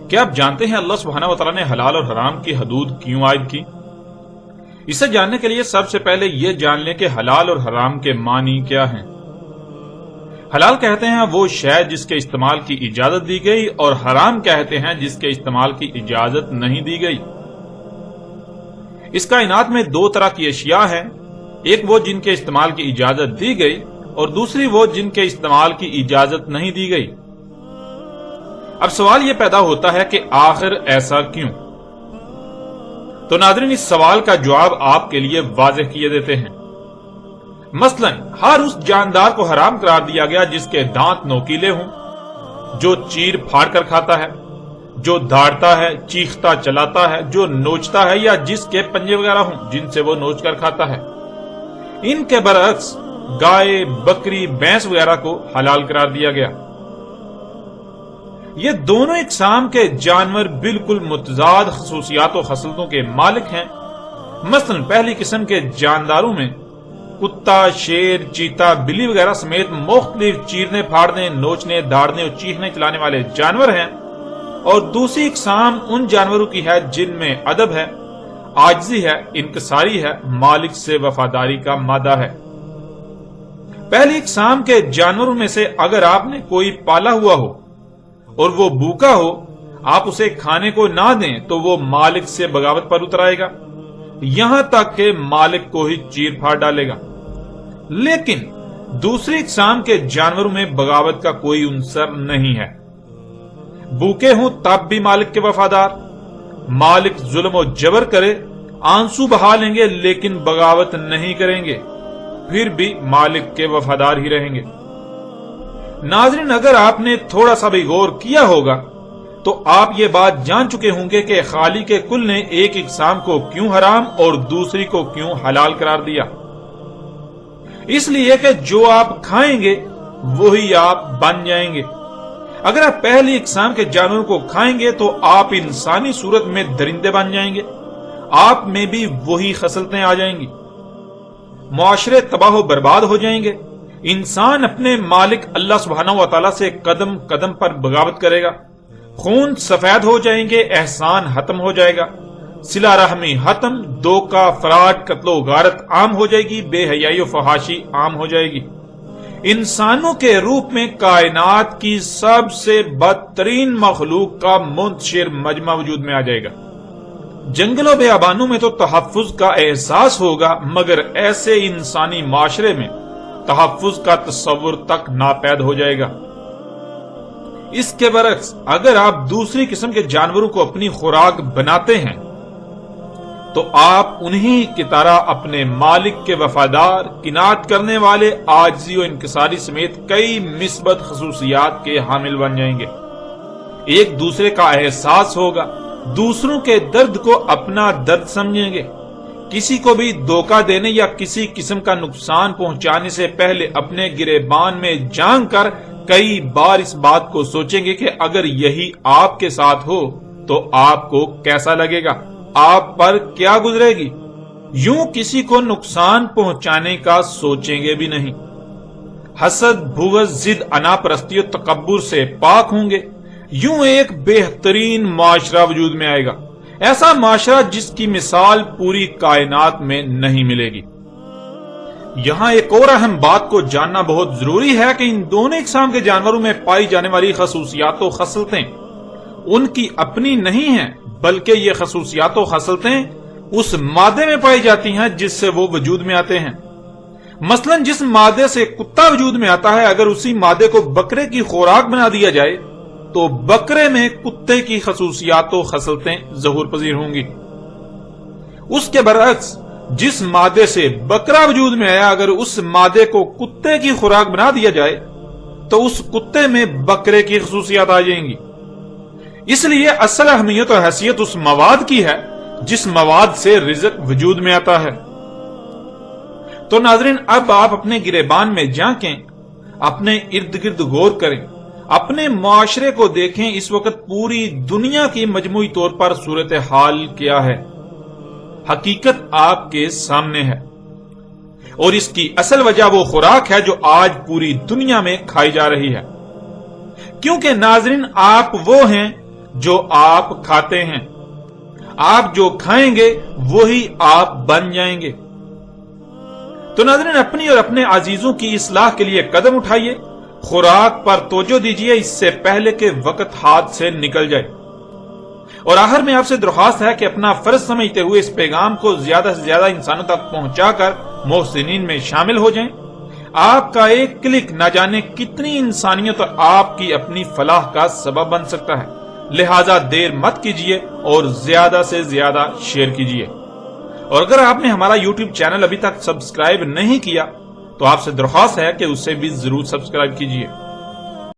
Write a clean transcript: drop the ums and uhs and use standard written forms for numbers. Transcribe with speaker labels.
Speaker 1: کیا آپ جانتے ہیں اللہ سبحانہ و تعالیٰ نے حلال اور حرام کی حدود کیوں عائد کی؟ اسے جاننے کے لیے سب سے پہلے یہ جان لیں کہ حلال اور حرام کے معنی کیا ہیں۔ حلال کہتے ہیں وہ شے جس کے استعمال کی اجازت دی گئی، اور حرام کہتے ہیں جس کے استعمال کی اجازت نہیں دی گئی۔ اس کائنات میں دو طرح کی اشیاء ہیں، ایک وہ جن کے استعمال کی اجازت دی گئی اور دوسری وہ جن کے استعمال کی اجازت نہیں دی گئی۔ اب سوال یہ پیدا ہوتا ہے کہ آخر ایسا کیوں؟ تو ناظرین، اس سوال کا جواب آپ کے لیے واضح کیے دیتے ہیں۔ مثلا ہر اس جاندار کو حرام قرار دیا گیا جس کے دانت نوکیلے ہوں، جو چیر پھاڑ کر کھاتا ہے، جو دھاڑتا ہے، چیختا چلاتا ہے، جو نوچتا ہے، یا جس کے پنجے وغیرہ ہوں جن سے وہ نوچ کر کھاتا ہے۔ ان کے برعکس گائے، بکری، بھینس وغیرہ کو حلال قرار دیا گیا۔ یہ دونوں اقسام کے جانور بالکل متضاد خصوصیات و خصلتوں کے مالک ہیں۔ مثلا پہلی قسم کے جانداروں میں کتا، شیر، چیتا، بلی وغیرہ سمیت مختلف چیرنے، پھاڑنے، نوچنے، داڑنے اور چیخنے چلانے والے جانور ہیں، اور دوسری اقسام ان جانوروں کی ہے جن میں ادب ہے، عاجزی ہے، انکساری ہے، مالک سے وفاداری کا مادہ ہے۔ پہلی اقسام کے جانوروں میں سے اگر آپ نے کوئی پالا ہوا ہو اور وہ بھوکا ہو، آپ اسے کھانے کو نہ دیں تو وہ مالک سے بغاوت پر اتر آئے گا، یہاں تک کہ مالک کو ہی چیر پھاڑ ڈالے گا۔ لیکن دوسری اقسام کے جانوروں میں بغاوت کا کوئی عنصر نہیں ہے، بھوکے ہوں تب بھی مالک کے وفادار، مالک ظلم و جبر کرے آنسو بہا لیں گے لیکن بغاوت نہیں کریں گے، پھر بھی مالک کے وفادار ہی رہیں گے۔ ناظرین، اگر آپ نے تھوڑا سا بھی غور کیا ہوگا تو آپ یہ بات جان چکے ہوں گے کہ خالق کل نے ایک اقسام کو کیوں حرام اور دوسری کو کیوں حلال قرار دیا۔ اس لیے کہ جو آپ کھائیں گے وہی آپ بن جائیں گے۔ اگر آپ پہلی اقسام کے جانوروں کو کھائیں گے تو آپ انسانی صورت میں درندے بن جائیں گے، آپ میں بھی وہی خصلتیں آ جائیں گی، معاشرے تباہ و برباد ہو جائیں گے، انسان اپنے مالک اللہ سبحانہ و تعالیٰ سے قدم قدم پر بغاوت کرے گا، خون سفید ہو جائیں گے، احسان ختم ہو جائے گا، صلہ رحمی ختم، دھوکہ، فراڈ، قتل و غارت عام ہو جائے گی، بے حیائی و فحاشی عام ہو جائے گی۔ انسانوں کے روپ میں کائنات کی سب سے بدترین مخلوق کا منتشر مجمع وجود میں آ جائے گا۔ جنگل و بیابانوں میں تو تحفظ کا احساس ہوگا، مگر ایسے انسانی معاشرے میں تحفظ کا تصور تک ناپید ہو جائے گا۔ اس کے برعکس اگر آپ دوسری قسم کے جانوروں کو اپنی خوراک بناتے ہیں تو آپ انہی کی طرح اپنے مالک کے وفادار، قناعت کرنے والے، عاجزی و انکساری سمیت کئی مثبت خصوصیات کے حامل بن جائیں گے۔ ایک دوسرے کا احساس ہوگا، دوسروں کے درد کو اپنا درد سمجھیں گے، کسی کو بھی دھوکہ دینے یا کسی قسم کا نقصان پہنچانے سے پہلے اپنے گریبان میں جان کر کئی بار اس بات کو سوچیں گے کہ اگر یہی آپ کے ساتھ ہو تو آپ کو کیسا لگے گا، آپ پر کیا گزرے گی۔ یوں کسی کو نقصان پہنچانے کا سوچیں گے بھی نہیں۔ حسد، بغض، ضد، انا پرستی و تکبر سے پاک ہوں گے۔ یوں ایک بہترین معاشرہ وجود میں آئے گا، ایسا معاشرہ جس کی مثال پوری کائنات میں نہیں ملے گی۔ یہاں ایک اور اہم بات کو جاننا بہت ضروری ہے کہ ان دونوں اقسام کے جانوروں میں پائی جانے والی خصوصیات و خصلتیں ان کی اپنی نہیں ہیں، بلکہ یہ خصوصیات و خصلتیں اس مادے میں پائی جاتی ہیں جس سے وہ وجود میں آتے ہیں۔ مثلا جس مادے سے کتا وجود میں آتا ہے، اگر اسی مادے کو بکرے کی خوراک بنا دیا جائے تو بکرے میں کتے کی خصوصیات و خصلتیں ظہور پذیر ہوں گی۔ اس کے برعکس جس مادے سے بکرا وجود میں آیا، اگر اس مادے کو کتے کی خوراک بنا دیا جائے تو اس کتے میں بکرے کی خصوصیات آ جائیں گی۔ اس لیے اصل اہمیت اور حیثیت اس مواد کی ہے جس مواد سے رزق وجود میں آتا ہے۔ تو ناظرین، اب آپ اپنے گریبان میں جھانکیں، اپنے ارد گرد غور کریں، اپنے معاشرے کو دیکھیں، اس وقت پوری دنیا کی مجموعی طور پر صورتحال کیا ہے۔ حقیقت آپ کے سامنے ہے، اور اس کی اصل وجہ وہ خوراک ہے جو آج پوری دنیا میں کھائی جا رہی ہے۔ کیونکہ ناظرین آپ وہ ہیں جو آپ کھاتے ہیں، آپ جو کھائیں گے وہی آپ بن جائیں گے۔ تو ناظرین اپنی اور اپنے عزیزوں کی اصلاح کے لیے قدم اٹھائیے، خوراک پر توجہ دیجیے اس سے پہلے کہ وقت ہاتھ سے نکل جائے۔ اور آخر میں آپ سے درخواست ہے کہ اپنا فرض سمجھتے ہوئے اس پیغام کو زیادہ سے زیادہ انسانوں تک پہنچا کر محسنین میں شامل ہو جائیں۔ آپ کا ایک کلک نہ جانے کتنی انسانیت اور آپ کی اپنی فلاح کا سبب بن سکتا ہے، لہذا دیر مت کیجیے اور زیادہ سے زیادہ شیئر کیجیے۔ اور اگر آپ نے ہمارا یوٹیوب چینل ابھی تک سبسکرائب نہیں کیا تو آپ سے درخواست ہے کہ اسے بھی ضرور سبسکرائب کیجیے۔